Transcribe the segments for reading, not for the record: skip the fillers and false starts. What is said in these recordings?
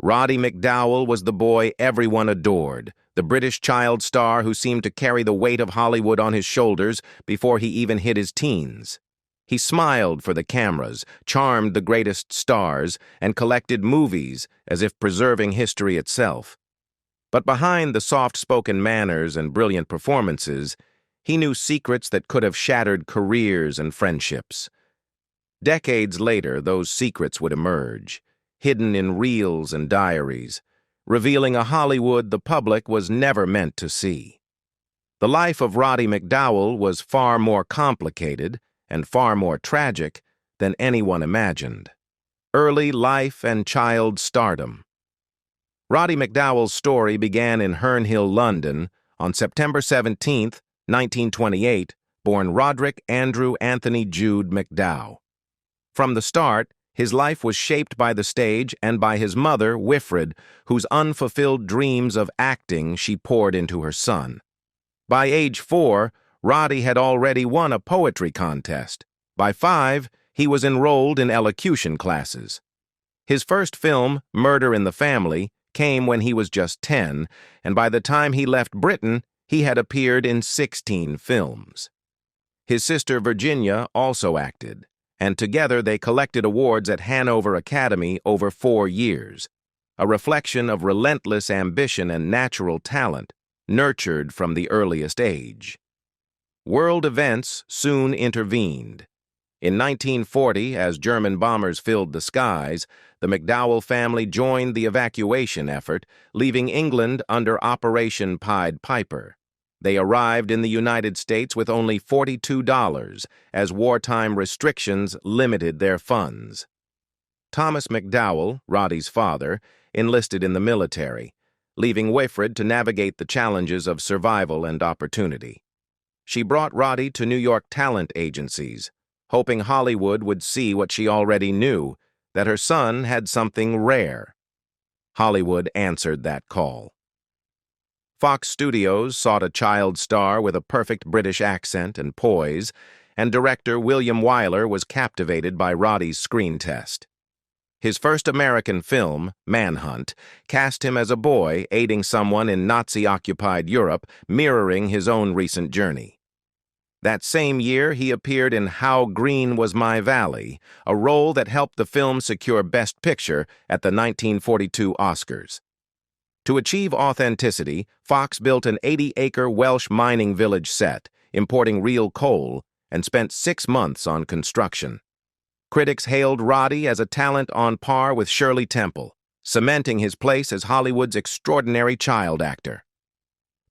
Roddy McDowall was the boy everyone adored, the British child star who seemed to carry the weight of Hollywood on his shoulders before he even hit his teens. He smiled for the cameras, charmed the greatest stars, and collected movies as if preserving history itself. But behind the soft-spoken manners and brilliant performances, he knew secrets that could have shattered careers and friendships. Decades later, those secrets would emerge, hidden in reels and diaries, revealing a Hollywood the public was never meant to see. The life of Roddy McDowall was far more complicated and far more tragic than anyone imagined. Early life and child stardom. Roddy McDowall's story began in Herne Hill, London, on September 17, 1928, born Roderick Andrew Anthony Jude McDowall. From the start, his life was shaped by the stage and by his mother, Wilfred, whose unfulfilled dreams of acting she poured into her son. By age 4, Roddy had already won a poetry contest. By 5, he was enrolled in elocution classes. His first film, Murder in the Family, came when he was just 10, and by the time he left Britain, he had appeared in 16 films. His sister Virginia also acted, and together they collected awards at Hanover Academy over 4 years, a reflection of relentless ambition and natural talent, nurtured from the earliest age. World events soon intervened. In 1940, as German bombers filled the skies, the McDowall family joined the evacuation effort, leaving England under Operation Pied Piper. They arrived in the United States with only $42, as wartime restrictions limited their funds. Thomas McDowall, Roddy's father, enlisted in the military, leaving Wilfred to navigate the challenges of survival and opportunity. She brought Roddy to New York talent agencies, hoping Hollywood would see what she already knew, that her son had something rare. Hollywood answered that call. Fox Studios sought a child star with a perfect British accent and poise, and director William Wyler was captivated by Roddy's screen test. His first American film, Manhunt, cast him as a boy aiding someone in Nazi-occupied Europe, mirroring his own recent journey. That same year, he appeared in How Green Was My Valley, a role that helped the film secure Best Picture at the 1942 Oscars. To achieve authenticity, Fox built an 80-acre Welsh mining village set, importing real coal, and spent 6 months on construction. Critics hailed Roddy as a talent on par with Shirley Temple, cementing his place as Hollywood's extraordinary child actor.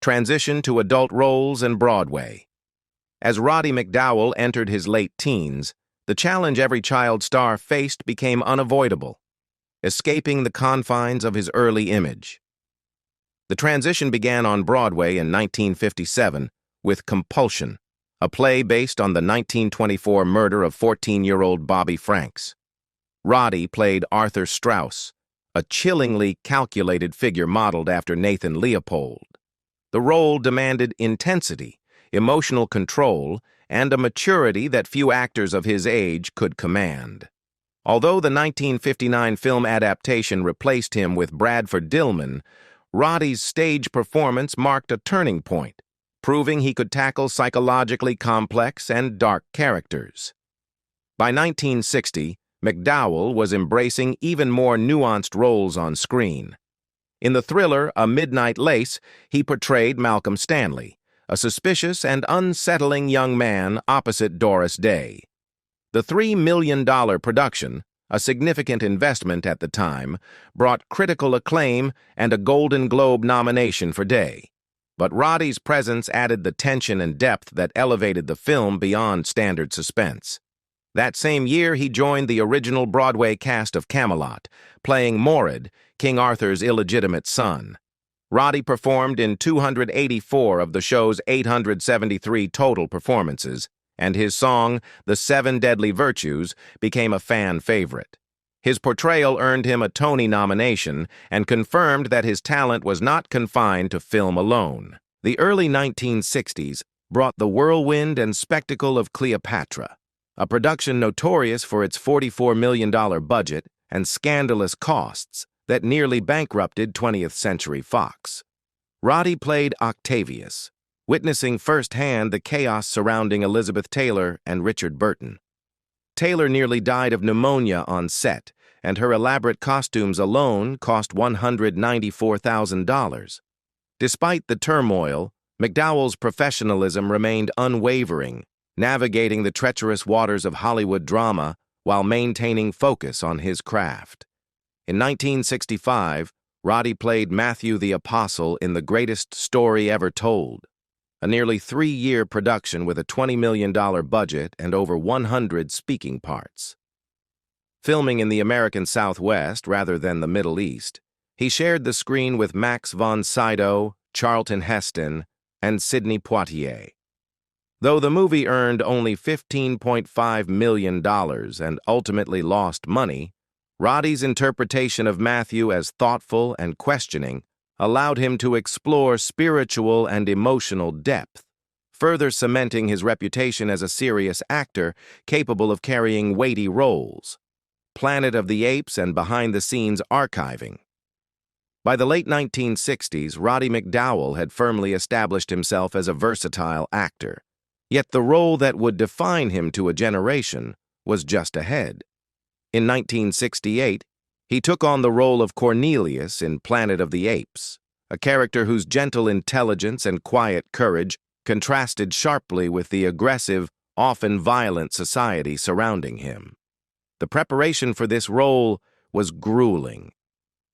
Transition to adult roles and Broadway. As Roddy McDowall entered his late teens, the challenge every child star faced became unavoidable, escaping the confines of his early image. The transition began on Broadway in 1957 with Compulsion, a play based on the 1924 murder of 14-year-old Bobby Franks. Roddy played Arthur Strauss, a chillingly calculated figure modeled after Nathan Leopold. The role demanded intensity, emotional control, and a maturity that few actors of his age could command. Although the 1959 film adaptation replaced him with Bradford Dillman, Roddy's stage performance marked a turning point, proving he could tackle psychologically complex and dark characters. By 1960, McDowall was embracing even more nuanced roles on screen. In the thriller A Midnight Lace, he portrayed Malcolm Stanley, a suspicious and unsettling young man opposite Doris Day. The $3 million production, a significant investment at the time, brought critical acclaim and a Golden Globe nomination for Day. But Roddy's presence added the tension and depth that elevated the film beyond standard suspense. That same year, he joined the original Broadway cast of Camelot, playing Morad, King Arthur's illegitimate son. Roddy performed in 284 of the show's 873 total performances, and his song, The Seven Deadly Virtues, became a fan favorite. His portrayal earned him a Tony nomination and confirmed that his talent was not confined to film alone. The early 1960s brought the whirlwind and spectacle of Cleopatra, a production notorious for its $44 million budget and scandalous costs that nearly bankrupted 20th Century Fox. Roddy played Octavius, witnessing firsthand the chaos surrounding Elizabeth Taylor and Richard Burton. Taylor nearly died of pneumonia on set, and her elaborate costumes alone cost $194,000. Despite the turmoil, McDowall's professionalism remained unwavering, navigating the treacherous waters of Hollywood drama while maintaining focus on his craft. In 1965, Roddy played Matthew the Apostle in The Greatest Story Ever Told, a nearly 3-year production with a $20 million budget and over 100 speaking parts. Filming in the American Southwest rather than the Middle East, he shared the screen with Max von Sydow, Charlton Heston, and Sidney Poitier. Though the movie earned only $15.5 million and ultimately lost money, Roddy's interpretation of Matthew as thoughtful and questioning allowed him to explore spiritual and emotional depth, further cementing his reputation as a serious actor capable of carrying weighty roles. Planet of the Apes and behind-the-scenes archiving. By the late 1960s, Roddy McDowall had firmly established himself as a versatile actor. Yet the role that would define him to a generation was just ahead. In 1968, he took on the role of Cornelius in Planet of the Apes, a character whose gentle intelligence and quiet courage contrasted sharply with the aggressive, often violent society surrounding him. The preparation for this role was grueling.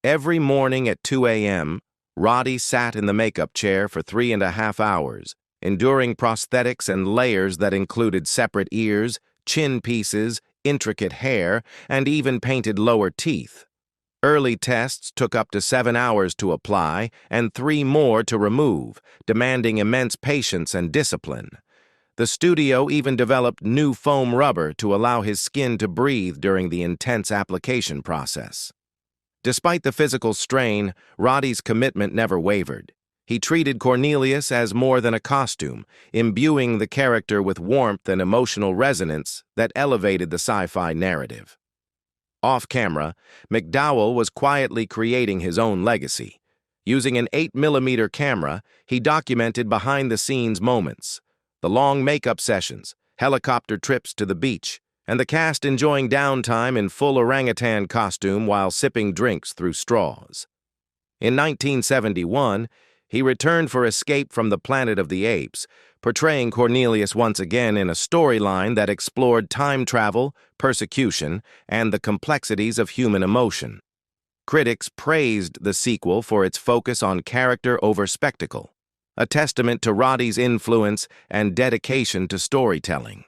Every morning at 2 a.m., Roddy sat in the makeup chair for 3.5 hours, enduring prosthetics and layers that included separate ears, chin pieces, intricate hair, and even painted lower teeth. Early tests took up to 7 hours to apply and 3 more to remove, demanding immense patience and discipline. The studio even developed new foam rubber to allow his skin to breathe during the intense application process. Despite the physical strain, Roddy's commitment never wavered. He treated Cornelius as more than a costume, imbuing the character with warmth and emotional resonance that elevated the sci-fi narrative. Off-camera, McDowall was quietly creating his own legacy. Using an 8mm camera, he documented behind-the-scenes moments, the long makeup sessions, helicopter trips to the beach, and the cast enjoying downtime in full orangutan costume while sipping drinks through straws. In 1971, he returned for Escape from the Planet of the Apes, portraying Cornelius once again in a storyline that explored time travel, persecution, and the complexities of human emotion. Critics praised the sequel for its focus on character over spectacle, a testament to Roddy's influence and dedication to storytelling.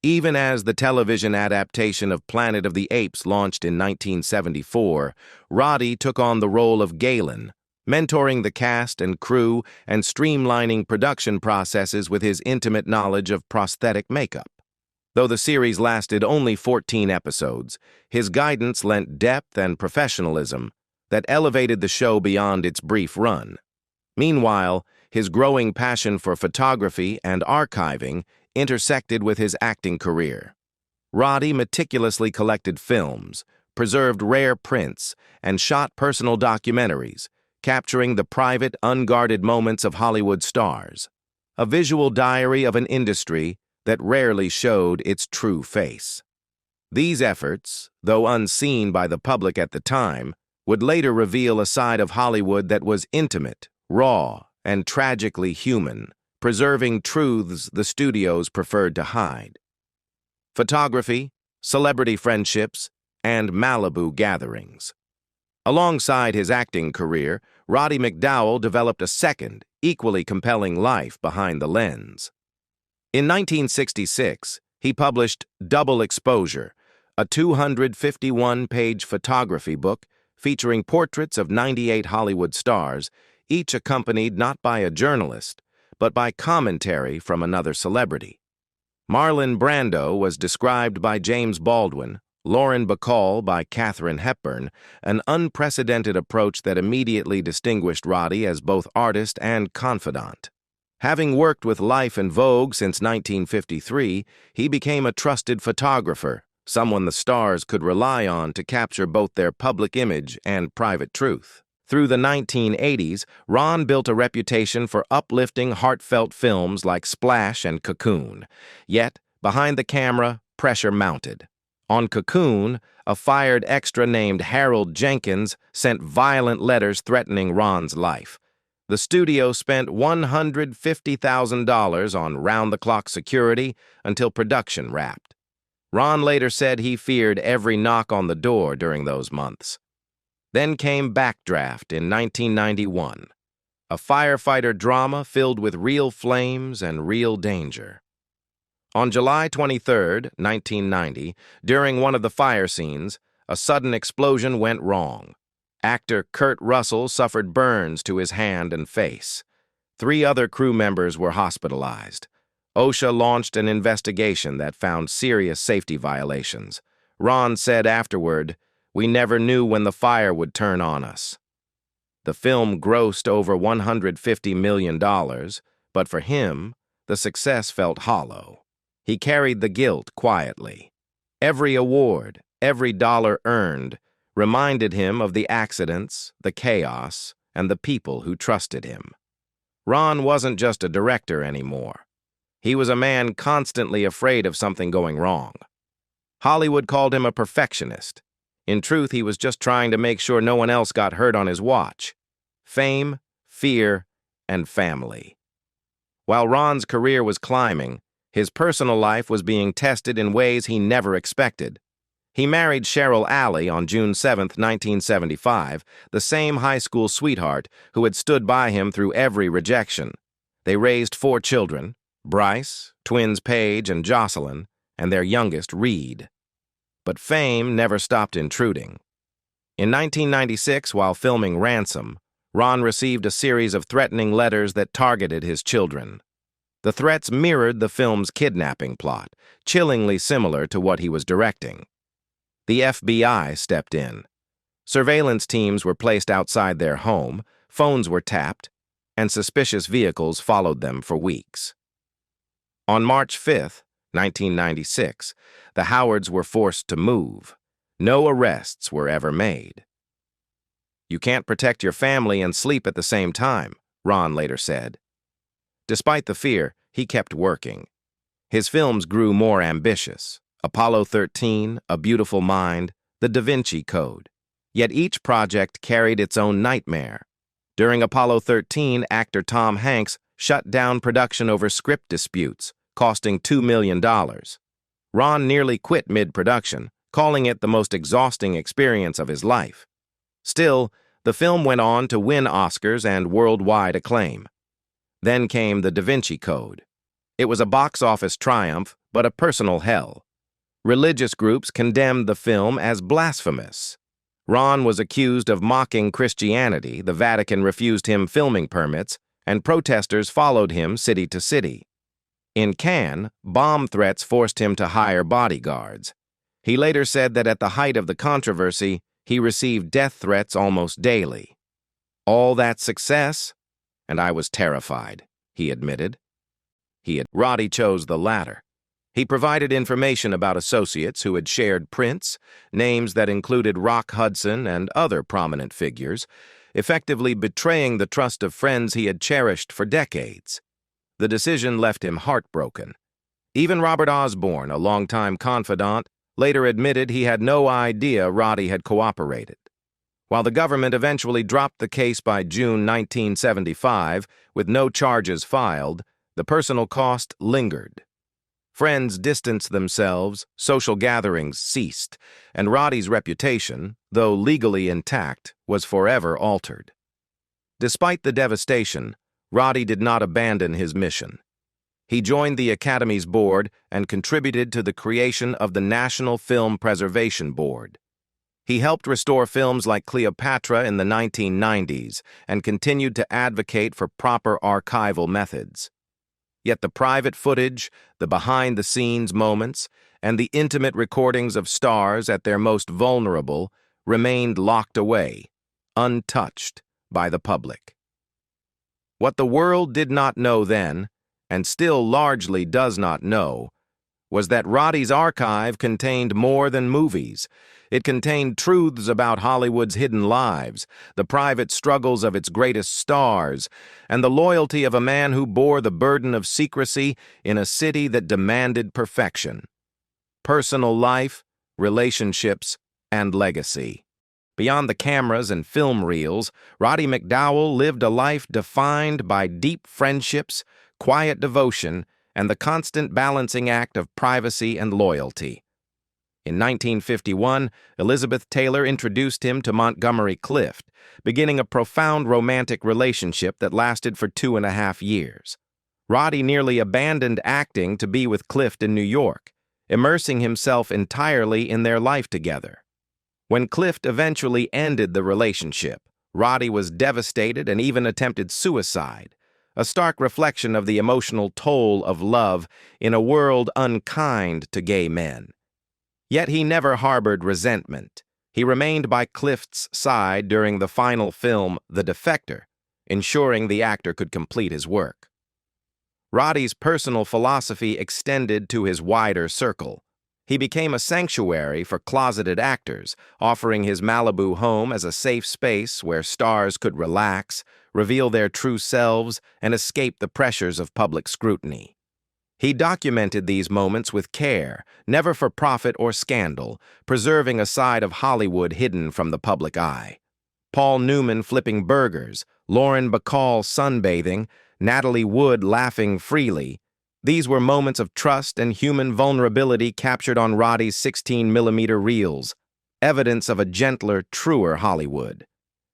Even as the television adaptation of Planet of the Apes launched in 1974, Roddy took on the role of Galen, mentoring the cast and crew and streamlining production processes with his intimate knowledge of prosthetic makeup. Though the series lasted only 14 episodes, his guidance lent depth and professionalism that elevated the show beyond its brief run. Meanwhile, his growing passion for photography and archiving intersected with his acting career. Roddy meticulously collected films, preserved rare prints, and shot personal documentaries, capturing the private, unguarded moments of Hollywood stars, a visual diary of an industry that rarely showed its true face. These efforts, though unseen by the public at the time, would later reveal a side of Hollywood that was intimate, raw, and tragically human, preserving truths the studios preferred to hide. Photography, celebrity friendships, and Malibu gatherings. Alongside his acting career, Roddy McDowall developed a second, equally compelling life behind the lens. In 1966, he published Double Exposure, a 251-page photography book featuring portraits of 98 Hollywood stars, each accompanied not by a journalist, but by commentary from another celebrity. Marlon Brando was described by James Baldwin, Lauren Bacall by Katharine Hepburn, an unprecedented approach that immediately distinguished Roddy as both artist and confidant. Having worked with Life and Vogue since 1953, he became a trusted photographer, someone the stars could rely on to capture both their public image and private truth. Through the 1980s, Ron built a reputation for uplifting, heartfelt films like Splash and Cocoon. Yet, behind the camera, pressure mounted. On Cocoon, a fired extra named Harold Jenkins sent violent letters threatening Ron's life. The studio spent $150,000 on round-the-clock security until production wrapped. Ron later said he feared every knock on the door during those months. Then came Backdraft in 1991, a firefighter drama filled with real flames and real danger. On July 23, 1990, during one of the fire scenes, a sudden explosion went wrong. Actor Kurt Russell suffered burns to his hand and face. 3 other crew members were hospitalized. OSHA launched an investigation that found serious safety violations. Ron said afterward, "We never knew when the fire would turn on us." The film grossed over $150 million, but for him, the success felt hollow. He carried the guilt quietly. Every award, every dollar earned, reminded him of the accidents, the chaos, and the people who trusted him. Ron wasn't just a director anymore. He was a man constantly afraid of something going wrong. Hollywood called him a perfectionist. In truth, he was just trying to make sure no one else got hurt on his watch. Fame, fear, and family. While Ron's career was climbing, his personal life was being tested in ways he never expected. He married Cheryl Alley on June 7, 1975, the same high school sweetheart who had stood by him through every rejection. They raised 4 children, Bryce, twins Paige and Jocelyn, and their youngest, Reed. But fame never stopped intruding. In 1996, while filming Ransom, Ron received a series of threatening letters that targeted his children. The threats mirrored the film's kidnapping plot, chillingly similar to what he was directing. The FBI stepped in. Surveillance teams were placed outside their home, phones were tapped, and suspicious vehicles followed them for weeks. On March 5, 1996, the Howards were forced to move. No arrests were ever made. "You can't protect your family and sleep at the same time," Ron later said. Despite the fear, he kept working. His films grew more ambitious. Apollo 13, A Beautiful Mind, The Da Vinci Code. Yet each project carried its own nightmare. During Apollo 13, actor Tom Hanks shut down production over script disputes, costing $2 million. Ron nearly quit mid-production, calling it the most exhausting experience of his life. Still, the film went on to win Oscars and worldwide acclaim. Then came The Da Vinci Code. It was a box office triumph, but a personal hell. Religious groups condemned the film as blasphemous. Ron was accused of mocking Christianity, the Vatican refused him filming permits, and protesters followed him city to city. In Cannes, bomb threats forced him to hire bodyguards. He later said that at the height of the controversy, he received death threats almost daily. "All that success, and I was terrified," he admitted. Roddy chose the latter. He provided information about associates who had shared prints, names that included Rock Hudson and other prominent figures, effectively betraying the trust of friends he had cherished for decades. The decision left him heartbroken. Even Robert Osborne, a longtime confidant, later admitted he had no idea Roddy had cooperated. While the government eventually dropped the case by June 1975, with no charges filed, the personal cost lingered. Friends distanced themselves, social gatherings ceased, and Roddy's reputation, though legally intact, was forever altered. Despite the devastation, Roddy did not abandon his mission. He joined the Academy's board and contributed to the creation of the National Film Preservation Board. He helped restore films like Cleopatra in the 1990s and continued to advocate for proper archival methods. Yet the private footage, the behind-the-scenes moments, and the intimate recordings of stars at their most vulnerable remained locked away, untouched by the public. What the world did not know then, and still largely does not know, was that Roddy's archive contained more than movies. It contained truths about Hollywood's hidden lives, the private struggles of its greatest stars, and the loyalty of a man who bore the burden of secrecy in a city that demanded perfection. Personal life, relationships, and legacy. Beyond the cameras and film reels, Roddy McDowall lived a life defined by deep friendships, quiet devotion, and the constant balancing act of privacy and loyalty. In 1951, Elizabeth Taylor introduced him to Montgomery Clift, beginning a profound romantic relationship that lasted for 2.5 years. Roddy nearly abandoned acting to be with Clift in New York, immersing himself entirely in their life together. When Clift eventually ended the relationship, Roddy was devastated and even attempted suicide, a stark reflection of the emotional toll of love in a world unkind to gay men. Yet he never harbored resentment. He remained by Clift's side during the final film, The Defector, ensuring the actor could complete his work. Roddy's personal philosophy extended to his wider circle. He became a sanctuary for closeted actors, offering his Malibu home as a safe space where stars could relax, reveal their true selves, and escape the pressures of public scrutiny. He documented these moments with care, never for profit or scandal, preserving a side of Hollywood hidden from the public eye. Paul Newman flipping burgers, Lauren Bacall sunbathing, Natalie Wood laughing freely. These were moments of trust and human vulnerability captured on Roddy's 16mm reels, evidence of a gentler, truer Hollywood.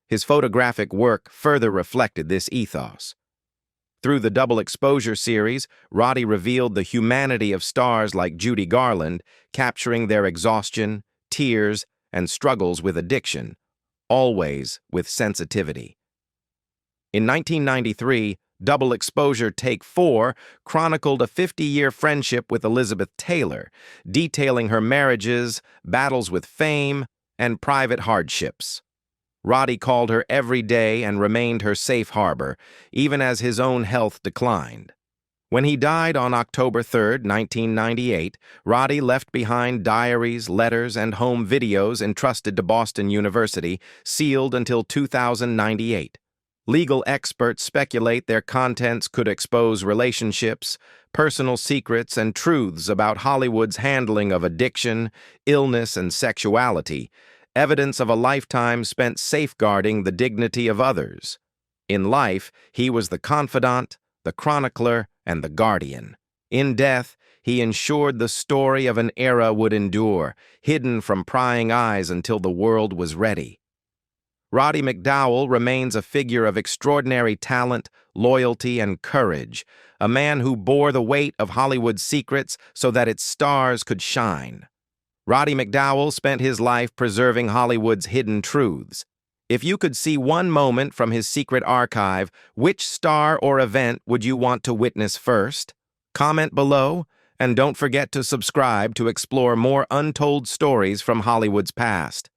His photographic work further reflected this ethos. Through the Double Exposure series, Roddy revealed the humanity of stars like Judy Garland, capturing their exhaustion, tears, and struggles with addiction, always with sensitivity. In 1993, Double Exposure Take 4 chronicled a 50-year friendship with Elizabeth Taylor, detailing her marriages, battles with fame, and private hardships. Roddy called her every day and remained her safe harbor, even as his own health declined. When he died on October 3, 1998, Roddy left behind diaries, letters, and home videos entrusted to Boston University, sealed until 2098. Legal experts speculate their contents could expose relationships, personal secrets, and truths about Hollywood's handling of addiction, illness, and sexuality, evidence of a lifetime spent safeguarding the dignity of others. In life, he was the confidant, the chronicler, and the guardian. In death, he ensured the story of an era would endure, hidden from prying eyes until the world was ready. Roddy McDowall remains a figure of extraordinary talent, loyalty, and courage, a man who bore the weight of Hollywood's secrets so that its stars could shine. Roddy McDowall spent his life preserving Hollywood's hidden truths. If you could see one moment from his secret archive, which star or event would you want to witness first? Comment below, and don't forget to subscribe to explore more untold stories from Hollywood's past.